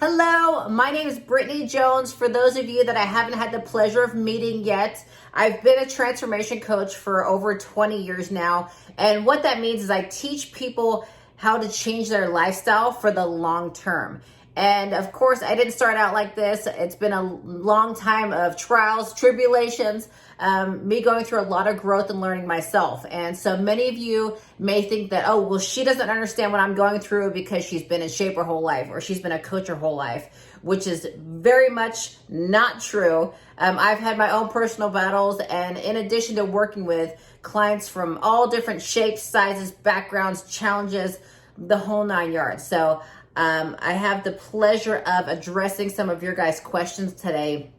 Hello, my name is Brittany Jones. For those of you that I haven't had the pleasure of meeting yet, I've been a transformation coach for over 20 years now. And what that means is I teach people how to change their lifestyle for the long term. And of course, I didn't start out like this. It's been a long time of trials, tribulations, me going through a lot of growth and learning myself. And so many of you may think that, oh, well, she doesn't understand what I'm going through because she's been in shape her whole life or she's been a coach her whole life, which is very much not true. I've had my own personal battles, and in addition to working with clients from all different shapes, sizes, backgrounds, challenges, the whole nine yards. So I have the pleasure of addressing some of your guys' questions today.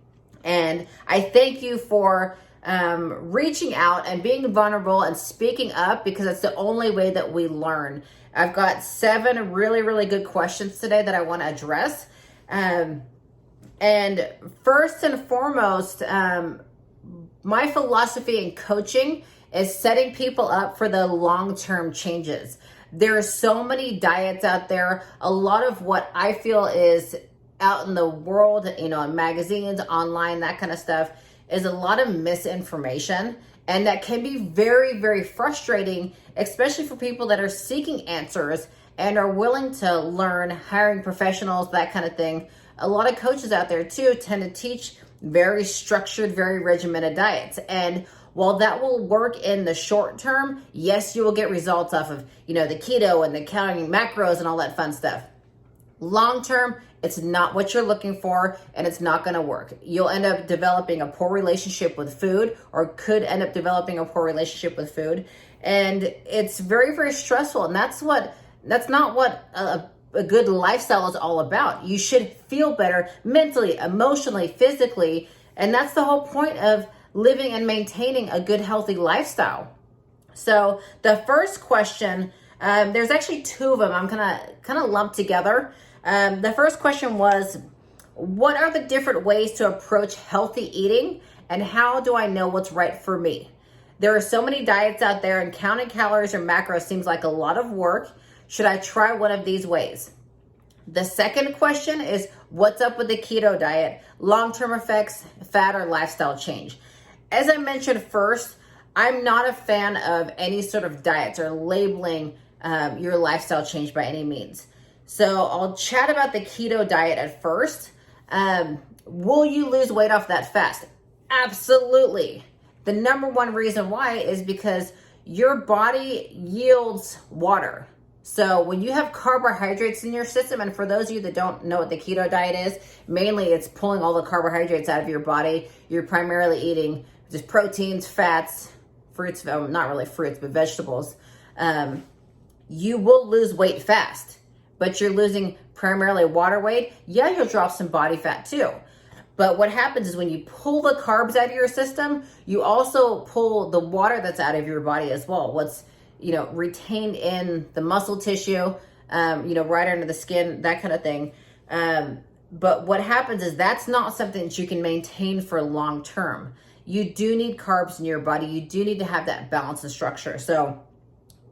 And I thank you for reaching out and being vulnerable and speaking up, because it's the only way that we learn. I've got 7 really, really good questions today that I want to address. And first and foremost, my philosophy in coaching is setting people up for the long-term changes. There are so many diets out there. A lot of what I feel is out in the world, in magazines, online, that kind of stuff, is a lot of misinformation. And that can be very, very frustrating, especially for people that are seeking answers and are willing to learn, hiring professionals, that kind of thing. A lot of coaches out there too tend to teach very structured, very regimented diets. And while that will work in the short term, yes, you will get results off of, the keto and the counting macros and all that fun stuff. Long term, it's not what you're looking for, and it's not going to work. You'll end up developing a poor relationship with food, or could end up developing a poor relationship with food. And it's very, very stressful. And that's not what a good lifestyle is all about. You should feel better mentally, emotionally, physically. And that's the whole point of living and maintaining a good, healthy lifestyle. So the first question, there's actually 2 of them I'm gonna kind of lump together. The first question was, what are the different ways to approach healthy eating, and how do I know what's right for me? There are so many diets out there, and counting calories or macros seems like a lot of work. Should I try one of these ways? The second question is, what's up with the keto diet? Long-term effects, fat, or lifestyle change? As I mentioned first, I'm not a fan of any sort of diets or labeling your lifestyle change by any means. So I'll chat about the keto diet at first. Will you lose weight off that fast? Absolutely. The number one reason why is because your body yields water. So when you have carbohydrates in your system, and for those of you that don't know what the keto diet is, mainly it's pulling all the carbohydrates out of your body. You're primarily eating just proteins, fats, fruits, not really fruits, but vegetables. You will lose weight fast, but you're losing primarily water weight. Yeah, you'll drop some body fat too. But what happens is when you pull the carbs out of your system, you also pull the water that's out of your body as well. What's retained in the muscle tissue, right under the skin, that kind of thing. But what happens is that's not something that you can maintain for long term. You do need carbs in your body. You do need to have that balance and structure. So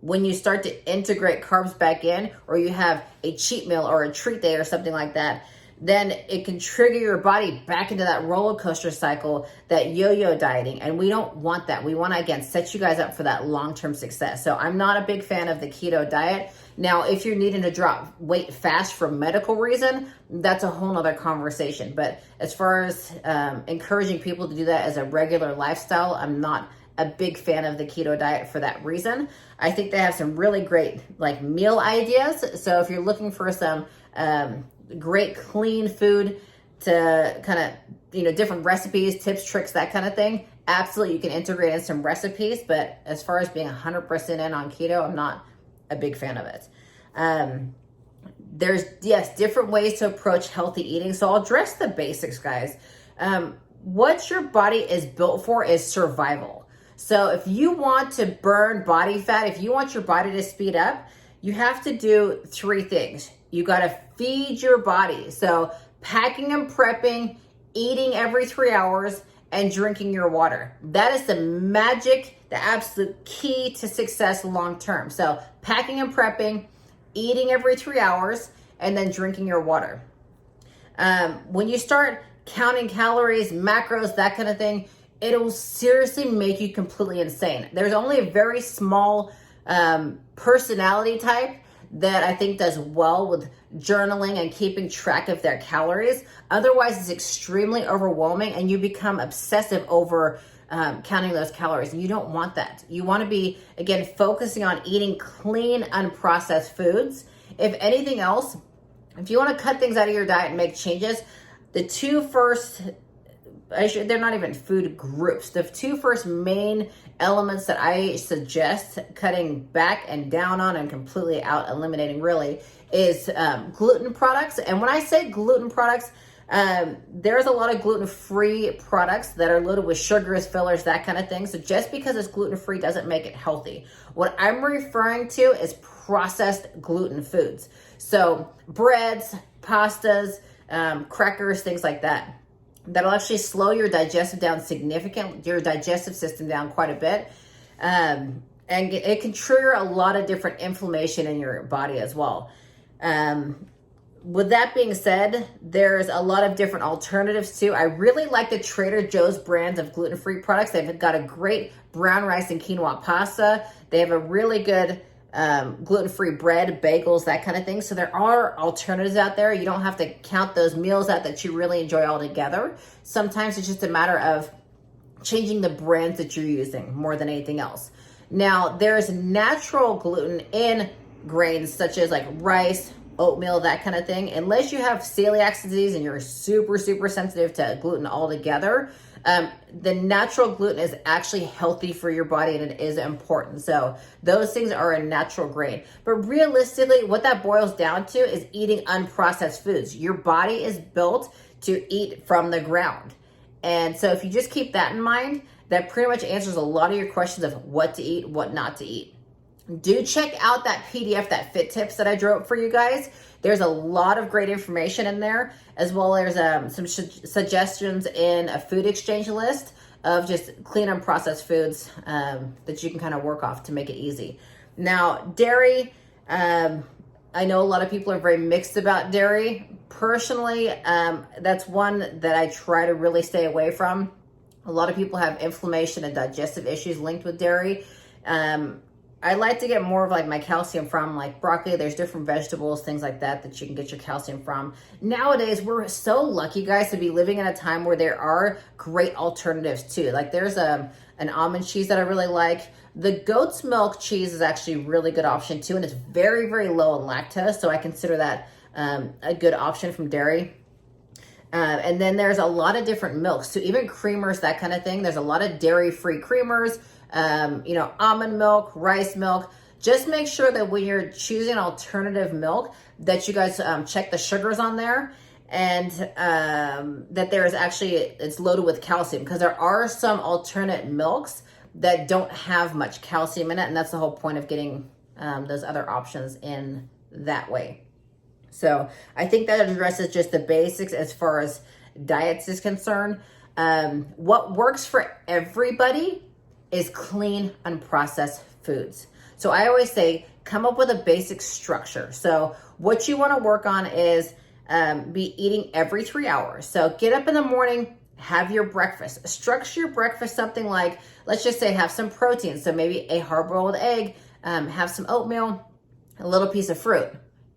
when you start to integrate carbs back in, or you have a cheat meal or a treat day or something like that, then it can trigger your body back into that roller coaster cycle, that yo-yo dieting. And we don't want that. We want to, again, set you guys up for that long-term success. So I'm not a big fan of the keto diet. Now, if you're needing to drop weight fast for medical reason, that's a whole nother conversation. But as far as encouraging people to do that as a regular lifestyle, I'm not a big fan of the keto diet for that reason. I think they have some really great meal ideas. So if you're looking for some great clean food to kind of, different recipes, tips, tricks, that kind of thing, absolutely you can integrate in some recipes. But as far as being 100% in on keto, I'm not a big fan of it. There's, different ways to approach healthy eating. So I'll address the basics, guys. What your body is built for is survival. So if you want to burn body fat, if you want your body to speed up, you have to do 3 things. You got to feed your body. So packing and prepping, eating every 3 hours, and drinking your water. That is the magic, the absolute key to success long term. So packing and prepping, eating every 3 hours, and then drinking your water. When you start counting calories, macros, that kind of thing, it'll seriously make you completely insane. There's only a very small personality type that I think does well with journaling and keeping track of their calories. Otherwise, it's extremely overwhelming and you become obsessive over counting those calories. And you don't want that. You want to be, again, focusing on eating clean, unprocessed foods. If anything else, if you want to cut things out of your diet and make changes, the two first, they're not even food groups. The two first main elements that I suggest cutting back and down on and completely out, eliminating really, is gluten products. And when I say gluten products, there's a lot of gluten-free products that are loaded with sugars, fillers, that kind of thing. So just because it's gluten-free doesn't make it healthy. What I'm referring to is processed gluten foods. So breads, pastas, crackers, things like that. That'll actually slow your digestive system down quite a bit. And it can trigger a lot of different inflammation in your body as well. With that being said, there's a lot of different alternatives too. I really like the Trader Joe's brands of gluten-free products. They've got a great brown rice and quinoa pasta. They have a really good gluten-free bread, bagels, that kind of thing. So there are alternatives out there. You don't have to count those meals out that you really enjoy altogether. Sometimes it's just a matter of changing the brands that you're using more than anything else. Now, there's natural gluten in grains such as like rice, oatmeal, that kind of thing. Unless you have celiac disease and you're super, super sensitive to gluten altogether, the natural gluten is actually healthy for your body and it is important. So those things are a natural grain. But realistically, what that boils down to is eating unprocessed foods. Your body is built to eat from the ground. And so if you just keep that in mind, that pretty much answers a lot of your questions of what to eat, what not to eat. Do check out that PDF, that fit tips that I drew up for you guys. There's a lot of great information in there, as well as some suggestions in a food exchange list of just clean and processed foods that you can kind of work off to make it easy. Now, dairy, I know a lot of people are very mixed about dairy. Personally, that's one that I try to really stay away from. A lot of people have inflammation and digestive issues linked with dairy. I like to get more of like my calcium from like broccoli. There's different vegetables, things like that you can get your calcium from. Nowadays, we're so lucky, guys, to be living in a time where there are great alternatives too. Like there's an almond cheese that I really like. The goat's milk cheese is actually a really good option too. And it's very, very low in lactose. So I consider that a good option from dairy. And then there's a lot of different milks. So even creamers, that kind of thing. There's a lot of dairy-free creamers. Almond milk, rice milk. Just make sure that when you're choosing alternative milk that you guys check the sugars on there and that there is actually, it's loaded with calcium, because there are some alternate milks that don't have much calcium in it. And that's the whole point of getting those other options in that way. So I think that addresses just the basics as far as diets is concerned. What works for everybody is clean, unprocessed foods. So I always say, come up with a basic structure. So what you want to work on is be eating every 3 hours. So get up in the morning, have your breakfast. Structure your breakfast something like, let's just say have some protein. So maybe a hard-boiled egg, have some oatmeal, a little piece of fruit.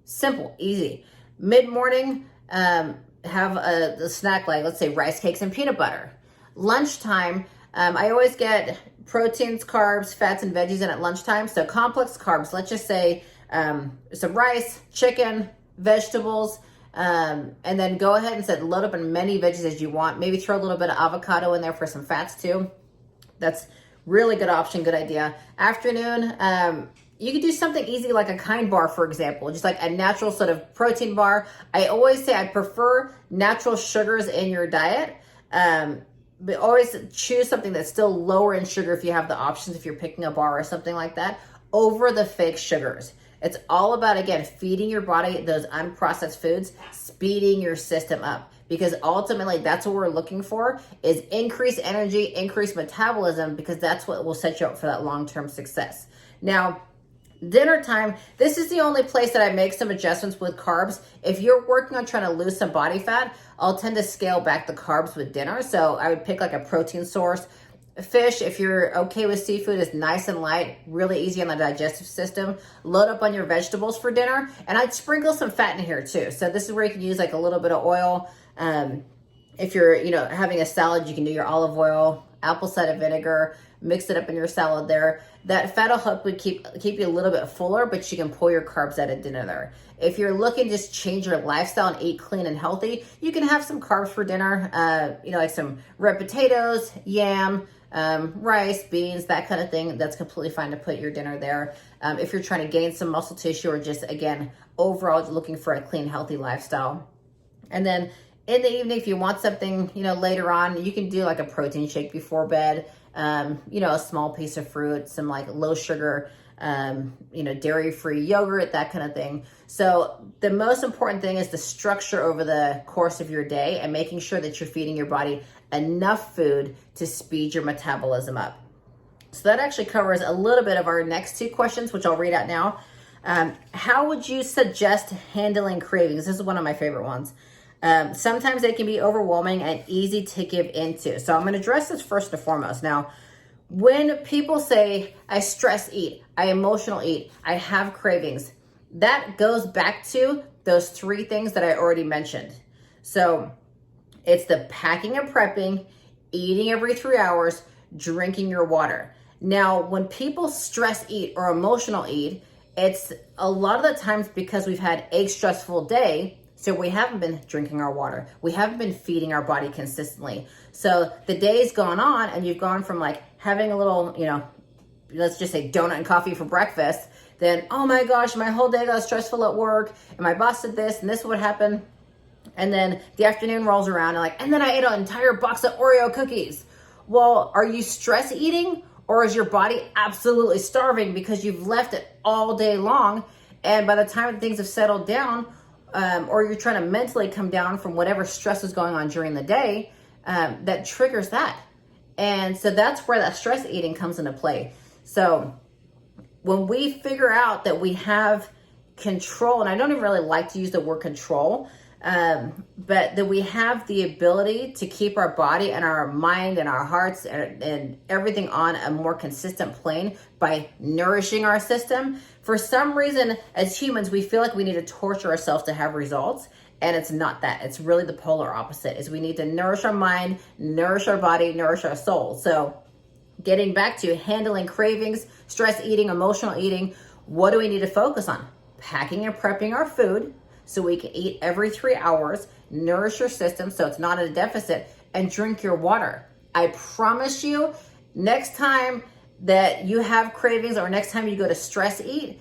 Simple, easy. Mid-morning, have a snack like, let's say, rice cakes and peanut butter. Lunchtime, I always get proteins, carbs, fats, and veggies in at lunchtime. So complex carbs, let's just say some rice, chicken, vegetables, and then go ahead and load up on many veggies as you want. Maybe throw a little bit of avocado in there for some fats too. That's really good option, good idea. Afternoon, you could do something easy like a Kind bar, for example, just like a natural sort of protein bar. I always say I prefer natural sugars in your diet. But always choose something that's still lower in sugar if you have the options, if you're picking a bar or something like that, over the fake sugars. It's all about, again, feeding your body those unprocessed foods, speeding your system up, because ultimately that's what we're looking for is increased energy, increased metabolism, because that's what will set you up for that long-term success. Now, Dinner time, this is the only place that I make some adjustments with carbs. If you're working on trying to lose some body fat, I'll tend to scale back the carbs with dinner. So I would pick like a protein source. Fish, if you're okay with seafood, is nice and light, really easy on the digestive system. Load up on your vegetables for dinner. And I'd sprinkle some fat in here too. So this is where you can use like a little bit of oil. If you're, having a salad, you can do your olive oil, apple cider vinegar, mix it up in your salad there. That fat will help would keep you a little bit fuller, but you can pull your carbs out of dinner there. If you're looking to just change your lifestyle and eat clean and healthy, you can have some carbs for dinner, like some red potatoes, yam, rice, beans, that kind of thing. That's completely fine to put your dinner there. If you're trying to gain some muscle tissue or just, again, overall looking for a clean, healthy lifestyle. And then in the evening, if you want something, later on, you can do like a protein shake before bed, a small piece of fruit, some like low sugar, dairy-free yogurt, that kind of thing. So the most important thing is the structure over the course of your day and making sure that you're feeding your body enough food to speed your metabolism up. So that actually covers a little bit of our next two questions, which I'll read out now. How would you suggest handling cravings? This is one of my favorite ones. Sometimes they can be overwhelming and easy to give into. So I'm going to address this first and foremost. Now, when people say, I stress eat, I emotional eat, I have cravings, that goes back to those three things that I already mentioned. So it's the packing and prepping, eating every 3 hours, drinking your water. Now, when people stress eat or emotional eat, it's a lot of the times because we've had a stressful day. So we haven't been drinking our water. We haven't been feeding our body consistently. So the day's gone on and you've gone from like having a little, let's just say donut and coffee for breakfast. Then, oh my gosh, my whole day got stressful at work and my boss did this and this would happen. And then the afternoon rolls around and then I ate an entire box of Oreo cookies. Well, are you stress eating or is your body absolutely starving because you've left it all day long? And by the time things have settled down, or you're trying to mentally come down from whatever stress is going on during the day, that triggers that. And so that's where that stress eating comes into play. So when we figure out that we have control, and I don't even really like to use the word control, but that we have the ability to keep our body and our mind and our hearts and everything on a more consistent plane by nourishing our system. For some reason, as humans, we feel like we need to torture ourselves to have results. And it's not that. It's really the polar opposite, is we need to nourish our mind, nourish our body, nourish our soul. So getting back to handling cravings, stress eating, emotional eating, what do we need to focus on? Packing and prepping our food so we can eat every 3 hours, nourish your system so it's not at a deficit, and drink your water. I promise you, next time that you have cravings or next time you go to stress eat,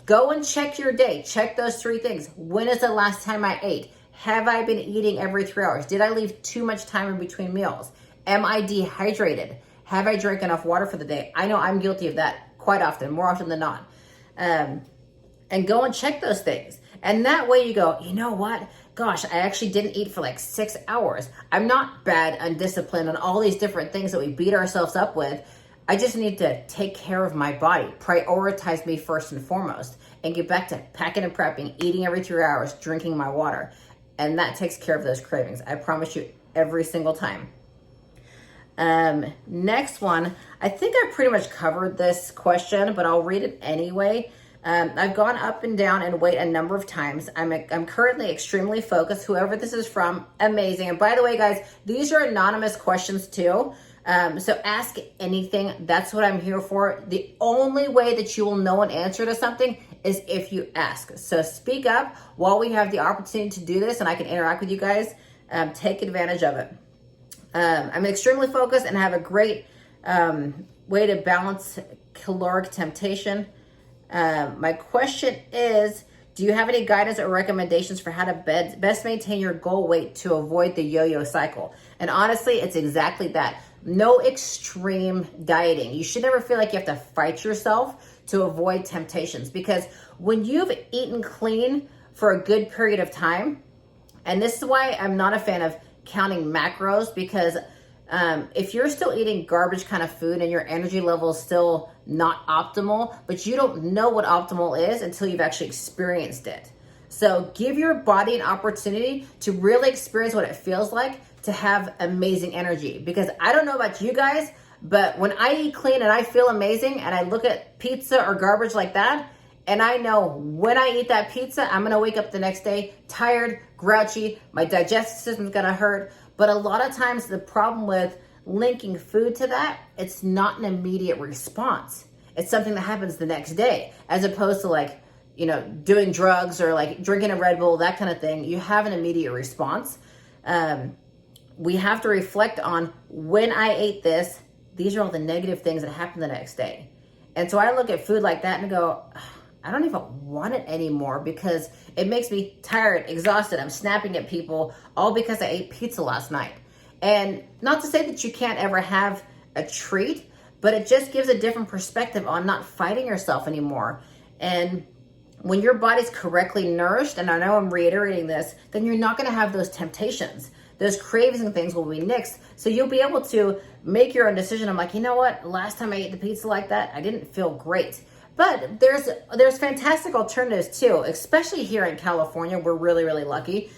go and check your day. Check those three things. When is the last time I ate? Have I been eating every 3 hours? Did I leave too much time in between meals? Am I dehydrated? Have I drank enough water for the day? I know I'm guilty of that quite often, more often than not. And go and check those things. And that way you go, you know what? Gosh, I actually didn't eat for like 6 hours. I'm not bad, undisciplined, and all these different things that we beat ourselves up with. I just need to take care of my body, prioritize me first and foremost, and get back to packing and prepping, eating every 3 hours, drinking my water. And that takes care of those cravings. I promise you, every single time. Next one, I think I pretty much covered this question, but I'll read it anyway. I've gone up and down in weight a number of times. I'm currently extremely focused. Whoever this is from, amazing. And by the way, guys, these are anonymous questions too. So ask anything. That's what I'm here for. The only way that you will know an answer to something is if you ask. So speak up while we have the opportunity to do this and I can interact with you guys. Take advantage of it. I'm extremely focused and have a great way to balance caloric temptation. My question is, do you have any guidance or recommendations for how to best maintain your goal weight to avoid the yo-yo cycle? And honestly, it's exactly that. No extreme dieting. You should never feel like you have to fight yourself to avoid temptations, because when you've eaten clean for a good period of time, and this is why I'm not a fan of counting macros, because if you're still eating garbage kind of food and your energy level is still not optimal, but you don't know what optimal is until you've actually experienced it. So give your body an opportunity to really experience what it feels like to have amazing energy. Because I don't know about you guys, but when I eat clean and I feel amazing and I look at pizza or garbage like that, and I know when I eat that pizza, I'm gonna wake up the next day tired, grouchy, my digestive system's gonna hurt. But a lot of times the problem with linking food to that, it's not an immediate response. It's something that happens the next day, as opposed to like, doing drugs or like drinking a Red Bull, that kind of thing. You have an immediate response. We have to reflect on when I ate this, these are all the negative things that happen the next day. And so I look at food like that and go, I don't even want it anymore because it makes me tired, exhausted. I'm snapping at people all because I ate pizza last night. And not to say that you can't ever have a treat, but it just gives a different perspective on not fighting yourself anymore. And when your body's correctly nourished, and I know I'm reiterating this, then you're not going to have those temptations. Those cravings and things will be nixed. So you'll be able to make your own decision. I'm like, you know what? Last time I ate the pizza like that, I didn't feel great. But there's fantastic alternatives too, especially here in California. We're really, really lucky.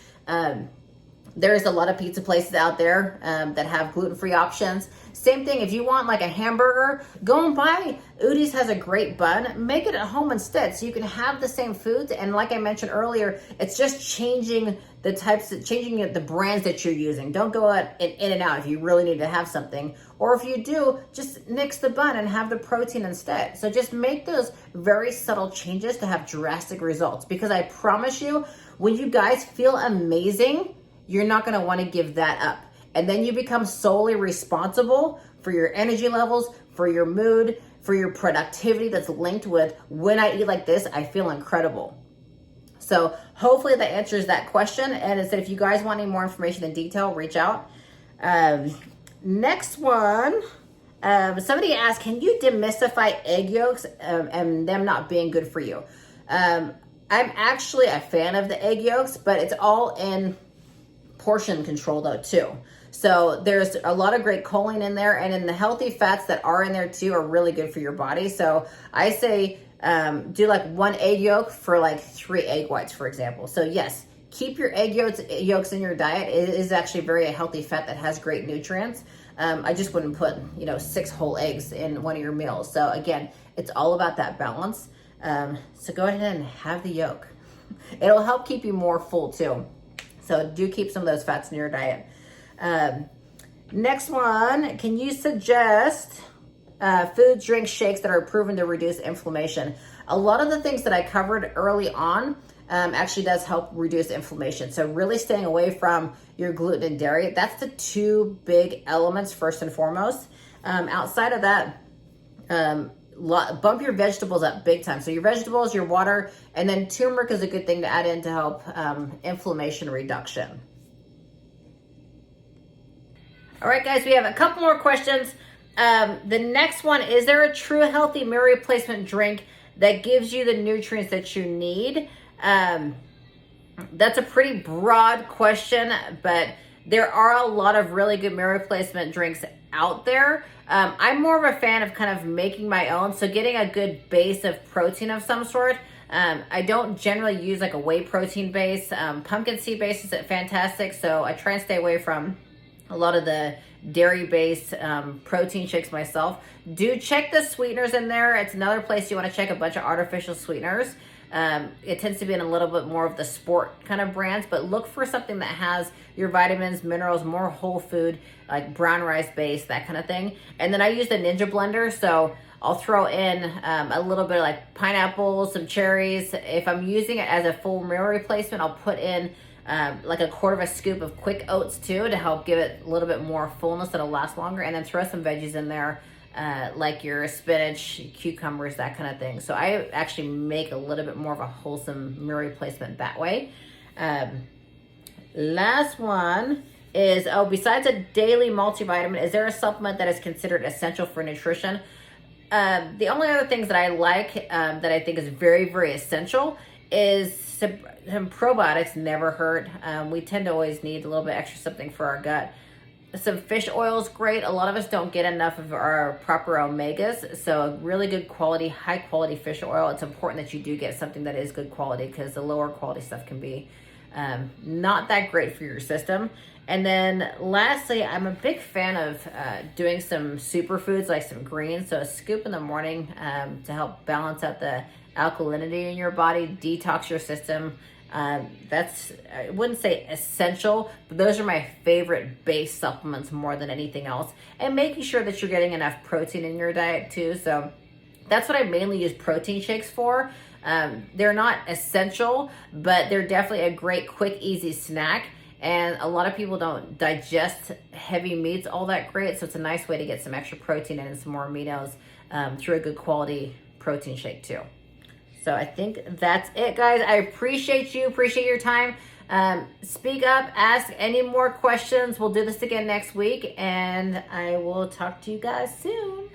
There's a lot of pizza places out there that have gluten-free options. Same thing, if you want like a hamburger, go and buy. Udi's has a great bun. Make it at home instead so you can have the same foods. And like I mentioned earlier, it's just changing the brands that you're using. Don't go in and out if you really need to have something. Or if you do, just nix the bun and have the protein instead. So just make those very subtle changes to have drastic results. Because I promise you, when you guys feel amazing, you're not going to want to give that up. And then you become solely responsible for your energy levels, for your mood, for your productivity that's linked with when I eat like this, I feel incredible. So hopefully that answers that question. And if you guys want any more information in detail, reach out. Next one, somebody asked, can you demystify egg yolks and them not being good for you? I'm actually a fan of the egg yolks, but it's all in portion control though too. So there's a lot of great choline in there, and then the healthy fats that are in there too are really good for your body. So I say do like 1 egg yolk for like 3 egg whites, for example. So yes, keep your egg yolks in your diet. It is actually very a healthy fat that has great nutrients. I just wouldn't put 6 whole eggs in one of your meals. So again, it's all about that balance. So go ahead and have the yolk. It'll help keep you more full too. So do keep some of those fats in your diet. Next one, can you suggest food, drinks, shakes that are proven to reduce inflammation? A lot of the things that I covered early on actually does help reduce inflammation. So really staying away from your gluten and dairy. That's the 2 big elements first and foremost. Outside of that, bump your vegetables up big time. So your vegetables, your water, and then turmeric is a good thing to add in to help inflammation reduction. All right, guys, we have a couple more questions. The next one, is there a true healthy meal replacement drink that gives you the nutrients that you need? That's a pretty broad question, but there are a lot of really good meal replacement drinks out there. I'm more of a fan of kind of making my own, so getting a good base of protein of some sort. I don't generally use like a whey protein base. Pumpkin seed base is fantastic, so I try and stay away from a lot of the dairy-based protein shakes myself. Do check the sweeteners in there. It's another place you want to check, a bunch of artificial sweeteners. It tends to be in a little bit more of the sport kind of brands, but look for something that has your vitamins, minerals, more whole food, like brown rice base, that kind of thing. And then I use the Ninja blender, so I'll throw in a little bit of like pineapples, some cherries. If I'm using it as a full meal replacement, I'll put in like 1/4 scoop of quick oats too to help give it a little bit more fullness that'll last longer, and then throw some veggies in there like your spinach, cucumbers, that kind of thing. So I actually make a little bit more of a wholesome meal replacement that way. Last one is, besides a daily multivitamin, is there a supplement that is considered essential for nutrition? The only other things that I like that I think is very, very essential is some probiotics never hurt. We tend to always need a little bit extra something for our gut. Some fish oil is great. A lot of us don't get enough of our proper omegas. So a really good quality, high quality fish oil. It's important that you do get something that is good quality, because the lower quality stuff can be not that great for your system. And then lastly, I'm a big fan of doing some superfoods like some greens. So a scoop in the morning to help balance out the alkalinity in your body, detox your system. That's, I wouldn't say essential, but those are my favorite base supplements more than anything else. And making sure that you're getting enough protein in your diet too. So that's what I mainly use protein shakes for. They're not essential, but they're definitely a great, quick, easy snack. And a lot of people don't digest heavy meats all that great. So it's a nice way to get some extra protein and some more aminos through a good quality protein shake too. So I think that's it, guys. I appreciate you, appreciate your time. Speak up, ask any more questions. We'll do this again next week, and I will talk to you guys soon.